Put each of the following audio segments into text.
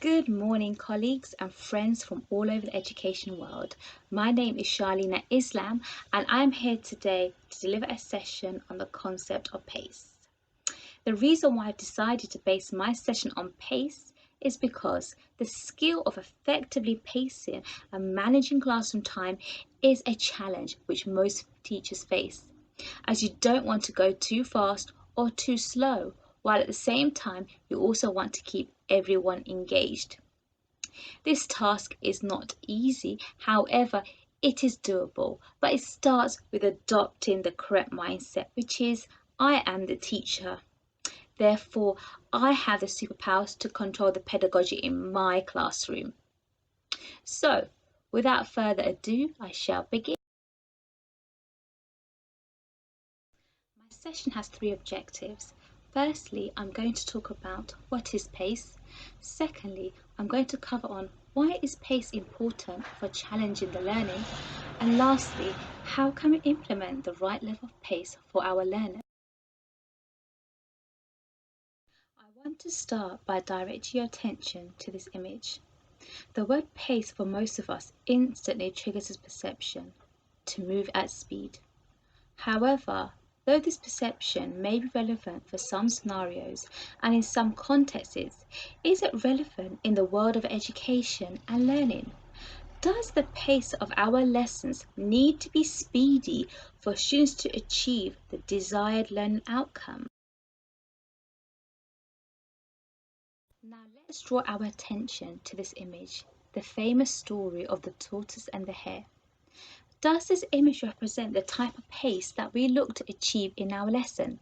Good morning, colleagues and friends from all over the education world. My name is Sharlina Islam, and I'm here today to deliver a session on the concept of pace. The reason why I've decided to base my session on pace is because the skill of effectively pacing and managing classroom time is a challenge which most teachers face, as you don't want to go too fast or too slow, while at the same time you also want to keep everyone engaged. This task is not easy, however, it is doable, but it starts with adopting the correct mindset, which is I am the teacher. Therefore, I have the superpowers to control the pedagogy in my classroom. So, without further ado, I shall begin. My session has three objectives. Firstly, I'm going to talk about what is pace. Secondly, I'm going to cover on why is pace important for challenging the learning. And lastly, how can we implement the right level of pace for our learners? I want to start by directing your attention to this image. The word pace for most of us instantly triggers this perception to move at speed. However, though this perception may be relevant for some scenarios and in some contexts, is it relevant in the world of education and learning? Does the pace of our lessons need to be speedy for students to achieve the desired learning outcome? Now let's draw our attention to this image, the famous story of the tortoise and the hare. Does this image represent the type of pace that we look to achieve in our lesson?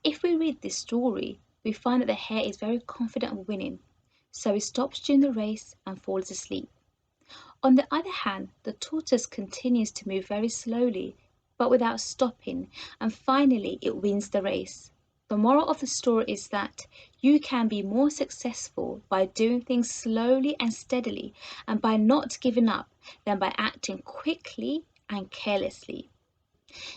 If we read this story, we find that the hare is very confident of winning, so he stops during the race and falls asleep. On the other hand, the tortoise continues to move very slowly, but without stopping, and finally it wins the race. The moral of the story is that you can be more successful by doing things slowly and steadily and by not giving up than by acting quickly and carelessly.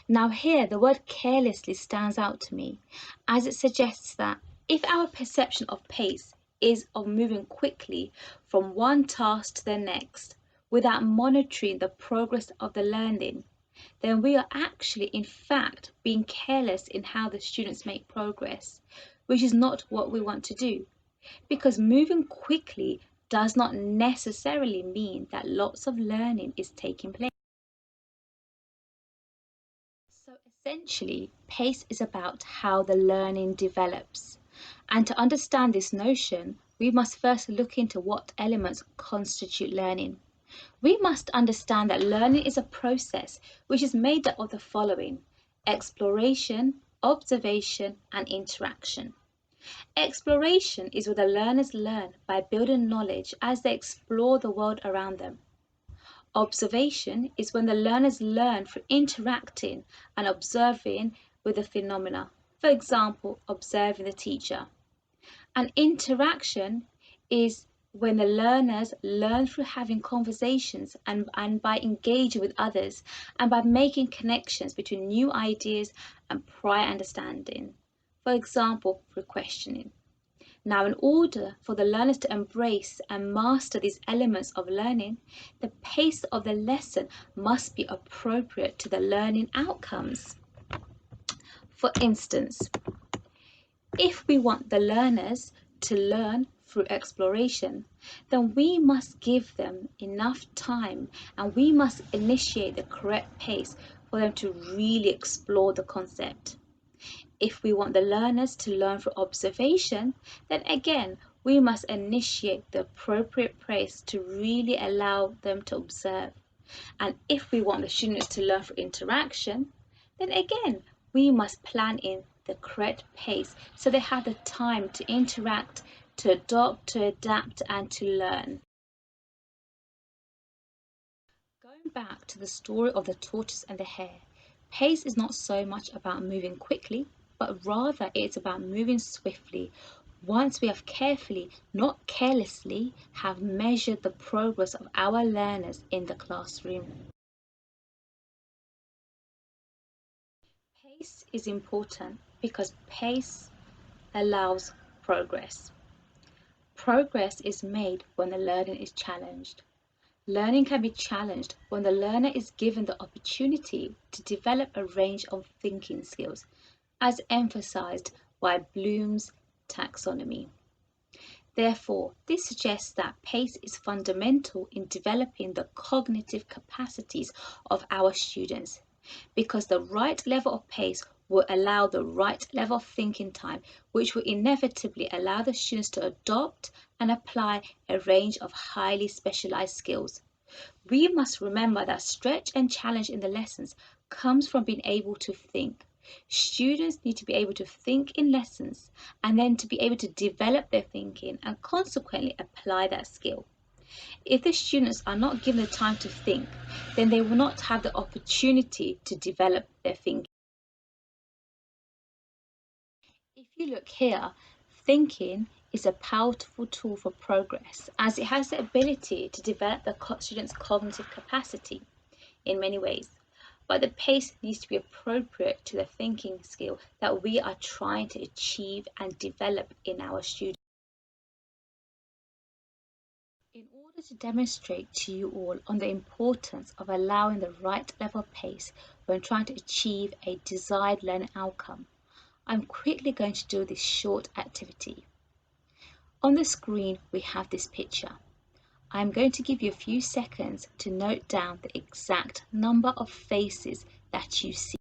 Now here the word carelessly stands out to me as it suggests that if our perception of pace is of moving quickly from one task to the next without monitoring the progress of the learning, then we are actually in fact being careless in how the students make progress, which is not what we want to do, because moving quickly does not necessarily mean that lots of learning is taking place. So essentially, pace is about how the learning develops. And to understand this notion, we must first look into what elements constitute learning. We must understand that learning is a process which is made up of the following: exploration, observation, and interaction. Exploration is where the learners learn by building knowledge as they explore the world around them. Observation is when the learners learn through interacting and observing with the phenomena, for example, observing the teacher. And interaction is when the learners learn through having conversations and by engaging with others and by making connections between new ideas and prior understanding, for example, through questioning. Now, in order for the learners to embrace and master these elements of learning, the pace of the lesson must be appropriate to the learning outcomes. For instance, if we want the learners to learn through exploration, then we must give them enough time and we must initiate the correct pace for them to really explore the concept. If we want the learners to learn through observation, then again, we must initiate the appropriate pace to really allow them to observe. And if we want the students to learn through interaction, then again, we must plan in the correct pace so they have the time to interact, to adopt, to adapt, and to learn. Going back to the story of the tortoise and the hare, pace is not so much about moving quickly, but rather it's about moving swiftly once we have carefully, not carelessly, have measured the progress of our learners in the classroom. Pace is important because pace allows progress. Progress is made when the learning is challenged. Learning can be challenged when the learner is given the opportunity to develop a range of thinking skills, as emphasized by Bloom's taxonomy. Therefore, this suggests that pace is fundamental in developing the cognitive capacities of our students, because the right level of pace will allow the right level of thinking time, which will inevitably allow the students to adopt and apply a range of highly specialized skills. We must remember that stretch and challenge in the lessons comes from being able to think. Students need to be able to think in lessons and then to be able to develop their thinking and consequently apply that skill. If the students are not given the time to think, then they will not have the opportunity to develop their thinking. If you look here, thinking is a powerful tool for progress as it has the ability to develop the student's cognitive capacity in many ways. But the pace needs to be appropriate to the thinking skill that we are trying to achieve and develop in our students. In order to demonstrate to you all on the importance of allowing the right level of pace when trying to achieve a desired learning outcome, I'm quickly going to do this short activity. On the screen, we have this picture. I'm going to give you a few seconds to note down the exact number of faces that you see.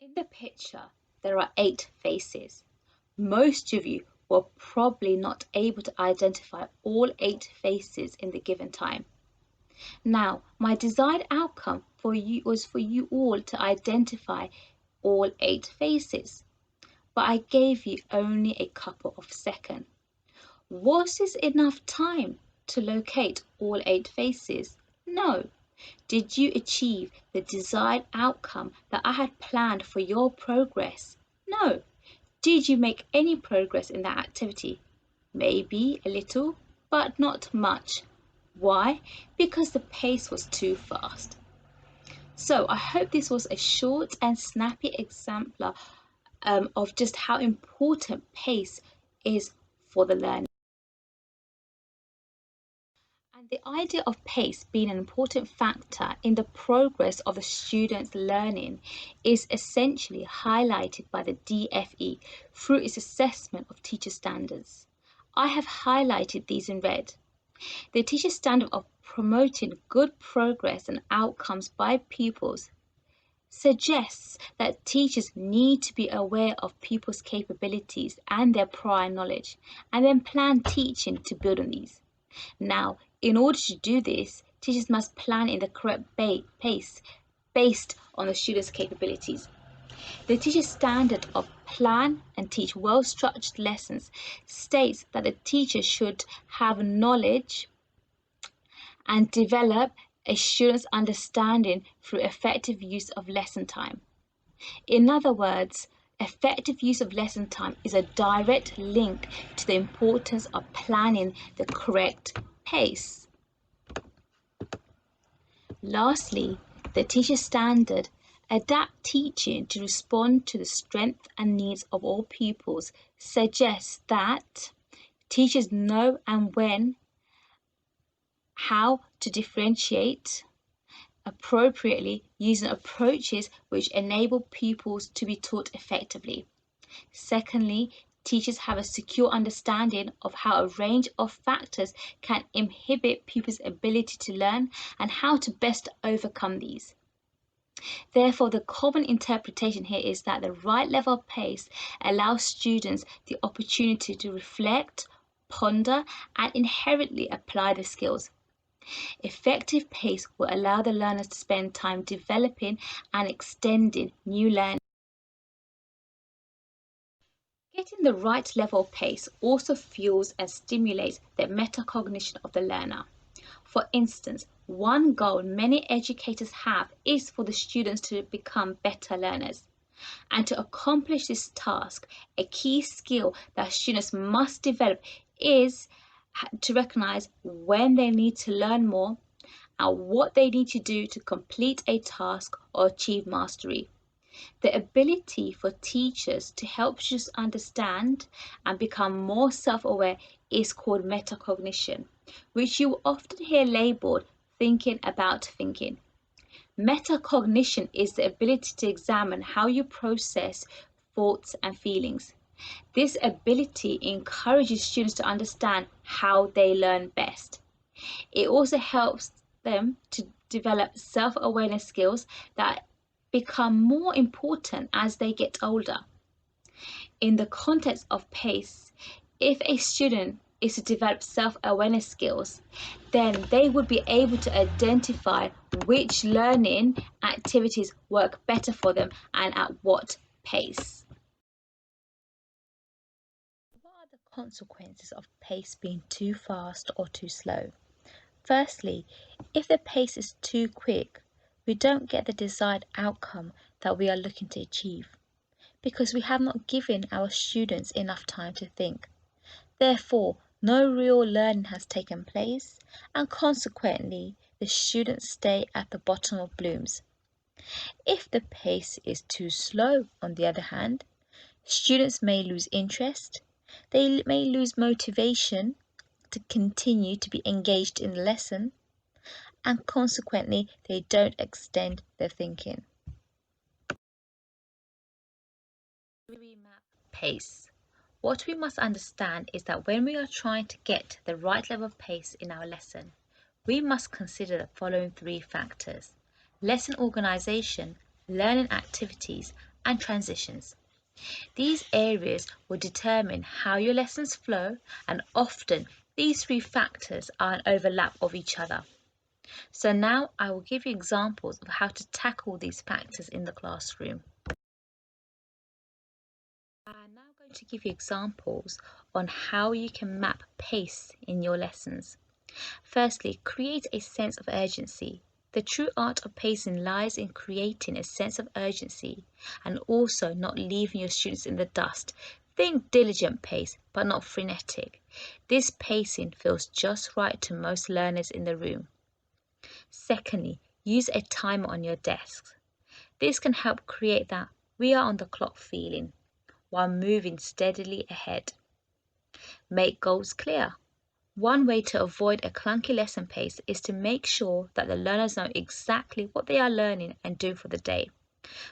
In the picture, there are 8 faces. Most of you were probably not able to identify all 8 faces in the given time. Now, my desired outcome for you was for you all to identify all 8 faces, but I gave you only a couple of seconds. Was this enough time to locate all 8 faces? No. Did you achieve the desired outcome that I had planned for your progress? No. Did you make any progress in that activity? Maybe a little, but not much. Why? Because the pace was too fast. So I hope this was a short and snappy example of just how important pace is for the learner. And the idea of pace being an important factor in the progress of a student's learning is essentially highlighted by the DFE through its assessment of teacher standards. I have highlighted these in red. The teacher standard of promoting good progress and outcomes by pupils suggests that teachers need to be aware of pupils' capabilities and their prior knowledge, and then plan teaching to build on these. Now, in order to do this, teachers must plan in the correct pace based on the students' capabilities. The teacher standard of plan and teach well-structured lessons states that the teacher should have knowledge and develop a student's understanding through effective use of lesson time. In other words, effective use of lesson time is a direct link to the importance of planning the correct pace. Lastly, the teacher standard adapt teaching to respond to the strength and needs of all pupils suggests that teachers know and when how to differentiate appropriately using approaches which enable pupils to be taught effectively. Secondly, teachers have a secure understanding of how a range of factors can inhibit pupils' ability to learn and how to best overcome these. Therefore, the common interpretation here is that the right level of pace allows students the opportunity to reflect, ponder, and inherently apply the skills. Effective pace will allow the learners to spend time developing and extending new learning. Getting the right level of pace also fuels and stimulates the metacognition of the learner. For instance, one goal many educators have is for the students to become better learners. And to accomplish this task, a key skill that students must develop is to recognize when they need to learn more and what they need to do to complete a task or achieve mastery. The ability for teachers to help students understand and become more self-aware is called metacognition, which you will often hear labeled thinking about thinking. Metacognition is the ability to examine how you process thoughts and feelings. This ability encourages students to understand how they learn best. It also helps them to develop self-awareness skills that become more important as they get older. In the context of PACE, if a student is to develop self-awareness skills, then they would be able to identify which learning activities work better for them and at what pace. What are the consequences of pace being too fast or too slow? Firstly, if the pace is too quick, we don't get the desired outcome that we are looking to achieve because we have not given our students enough time to think. Therefore, no real learning has taken place, and consequently, the students stay at the bottom of blooms. If the pace is too slow, on the other hand, students may lose interest, they may lose motivation to continue to be engaged in the lesson, and consequently, they don't extend their thinking. Remap pace. What we must understand is that when we are trying to get the right level of pace in our lesson, we must consider the following three factors: lesson organisation, learning activities, and transitions. These areas will determine how your lessons flow, and often these three factors are an overlap of each other. So now I will give you examples of how to tackle these factors in the classroom. I'm now going to give you examples on how you can map pace in your lessons. Firstly, create a sense of urgency. The true art of pacing lies in creating a sense of urgency and also not leaving your students in the dust. Think diligent pace, but not frenetic. This pacing feels just right to most learners in the room. Secondly, use a timer on your desk. This can help create that we are on the clock feeling while moving steadily ahead. Make goals clear. One way to avoid a clunky lesson pace is to make sure that the learners know exactly what they are learning and doing for the day.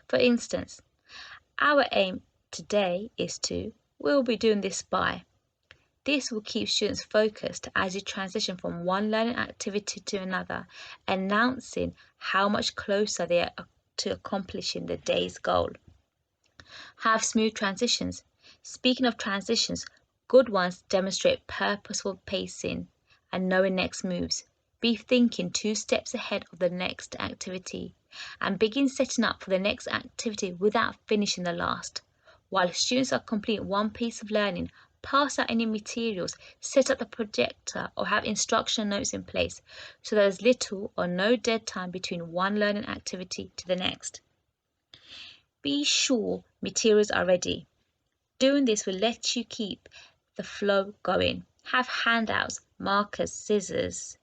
For instance, our aim today is to, we'll be doing this by. This will keep students focused as you transition from one learning activity to another, announcing how much closer they are to accomplishing the day's goal. Have smooth transitions. Speaking of transitions, good ones demonstrate purposeful pacing and knowing next moves. Be thinking 2 steps ahead of the next activity and begin setting up for the next activity without finishing the last. While students are completing one piece of learning, pass out any materials, set up the projector or have instruction notes in place so there is little or no dead time between one learning activity to the next. Be sure materials are ready. Doing this will let you keep the flow going. Have handouts, markers, scissors,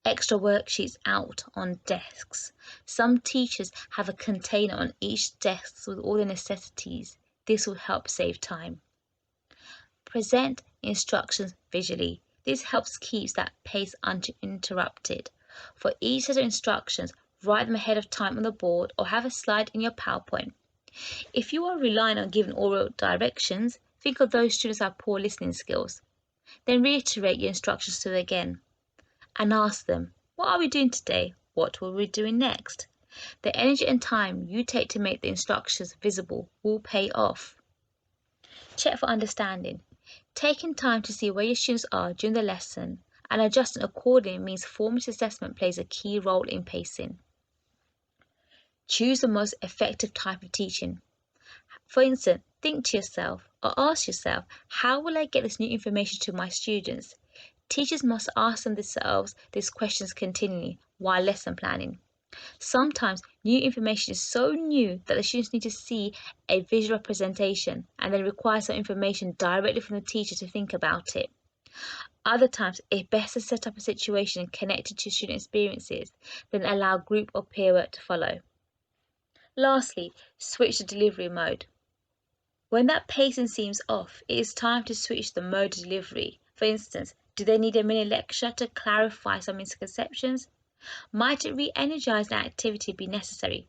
extra worksheets out on desks. Some teachers have a container on each desk with all the necessities. This will help save time. Present instructions visually. This helps keep that pace uninterrupted. For each set of instructions, write them ahead of time on the board or have a slide in your PowerPoint. If you are relying on giving oral directions, think of those students who have poor listening skills. Then reiterate your instructions to them again and ask them, what are we doing today? What will we be doing next? The energy and time you take to make the instructions visible will pay off. Check for understanding. Taking time to see where your students are during the lesson and adjusting accordingly means formative assessment plays a key role in pacing. Choose the most effective type of teaching. For instance, think to yourself or ask yourself, how will I get this new information to my students? Teachers must ask themselves these questions continually while lesson planning. Sometimes new information is so new that the students need to see a visual representation and they require some information directly from the teacher to think about it. Other times, it's best to set up a situation connected to student experiences, then allow group or peer work to follow. Lastly, switch to delivery mode. When that pacing seems off, it is time to switch the mode of delivery. For instance, do they need a mini lecture to clarify some misconceptions? Might a re-energizing activity be necessary?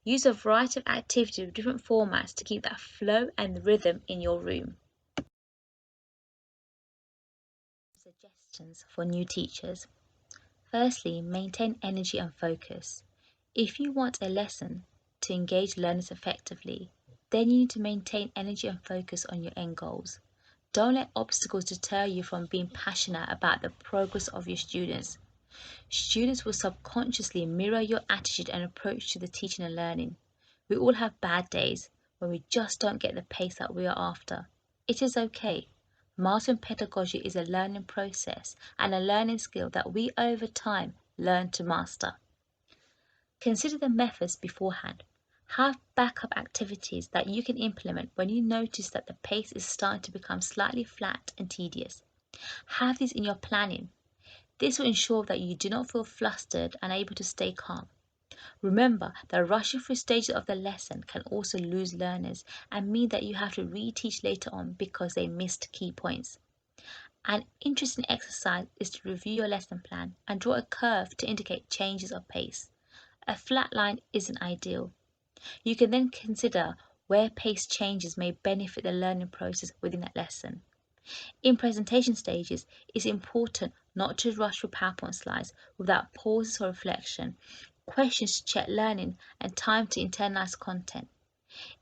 Use a variety of activities with different formats to keep that flow and rhythm in your room. Suggestions for new teachers. Firstly, maintain energy and focus. If you want a lesson to engage learners effectively, then you need to maintain energy and focus on your end goals. Don't let obstacles deter you from being passionate about the progress of your students. Students will subconsciously mirror your attitude and approach to the teaching and learning. We all have bad days when we just don't get the pace that we are after. It is okay. Mastering pedagogy is a learning process and a learning skill that we over time learn to master. Consider the methods beforehand. Have backup activities that you can implement when you notice that the pace is starting to become slightly flat and tedious. Have these in your planning. This will ensure that you do not feel flustered and able to stay calm. Remember that rushing through stages of the lesson can also lose learners and mean that you have to reteach later on because they missed key points. An interesting exercise is to review your lesson plan and draw a curve to indicate changes of pace. A flat line isn't ideal. You can then consider where pace changes may benefit the learning process within that lesson. In presentation stages, it's important not to rush through PowerPoint slides without pauses for reflection, questions to check learning, and time to internalize content.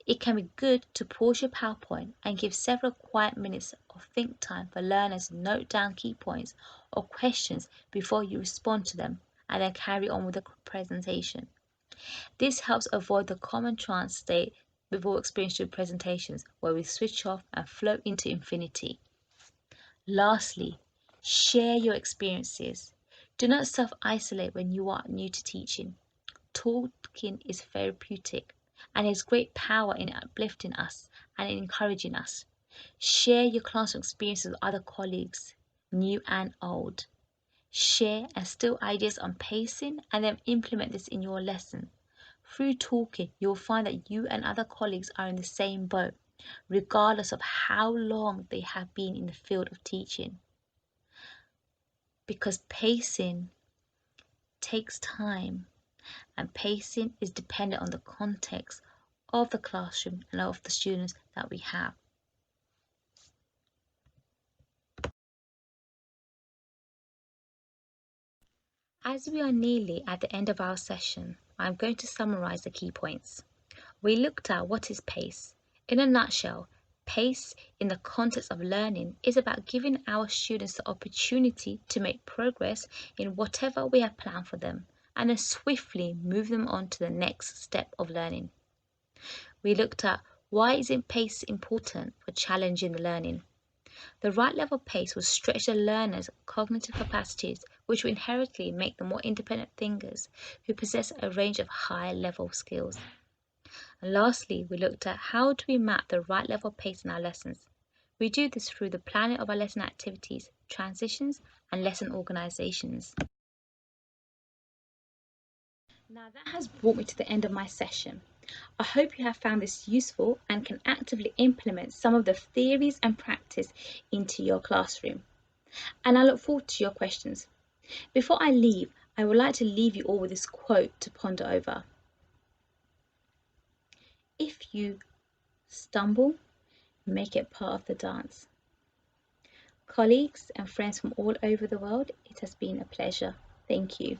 It can be good to pause your PowerPoint and give several quiet minutes of think time for learners to note down key points or questions before you respond to them and then carry on with the presentation. This helps avoid the common trance state we've all experienced during presentations where we switch off and flow into infinity. Lastly, share your experiences. Do not self-isolate when you are new to teaching. Talking is therapeutic and has great power in uplifting us and in encouraging us. Share your classroom experiences with other colleagues, new and old. Share and steal ideas on pacing and then implement this in your lesson. Through talking, you'll find that you and other colleagues are in the same boat, regardless of how long they have been in the field of teaching. Because pacing takes time, and pacing is dependent on the context of the classroom and of the students that we have. As we are nearly at the end of our session, I'm going to summarize the key points. We looked at what is pace. In a nutshell, pace in the context of learning is about giving our students the opportunity to make progress in whatever we have planned for them and then swiftly move them on to the next step of learning. We looked at why isn't pace important for challenging the learning. The right level of pace will stretch the learner's cognitive capacities, which will inherently make them more independent thinkers who possess a range of high level skills. And lastly, we looked at how do we map the right level of pace in our lessons. We do this through the planning of our lesson activities, transitions, and lesson organisations. Now that has brought me to the end of my session. I hope you have found this useful and can actively implement some of the theories and practice into your classroom. And I look forward to your questions. Before I leave, I would like to leave you all with this quote to ponder over. If you stumble, make it part of the dance. Colleagues and friends from all over the world, it has been a pleasure. Thank you.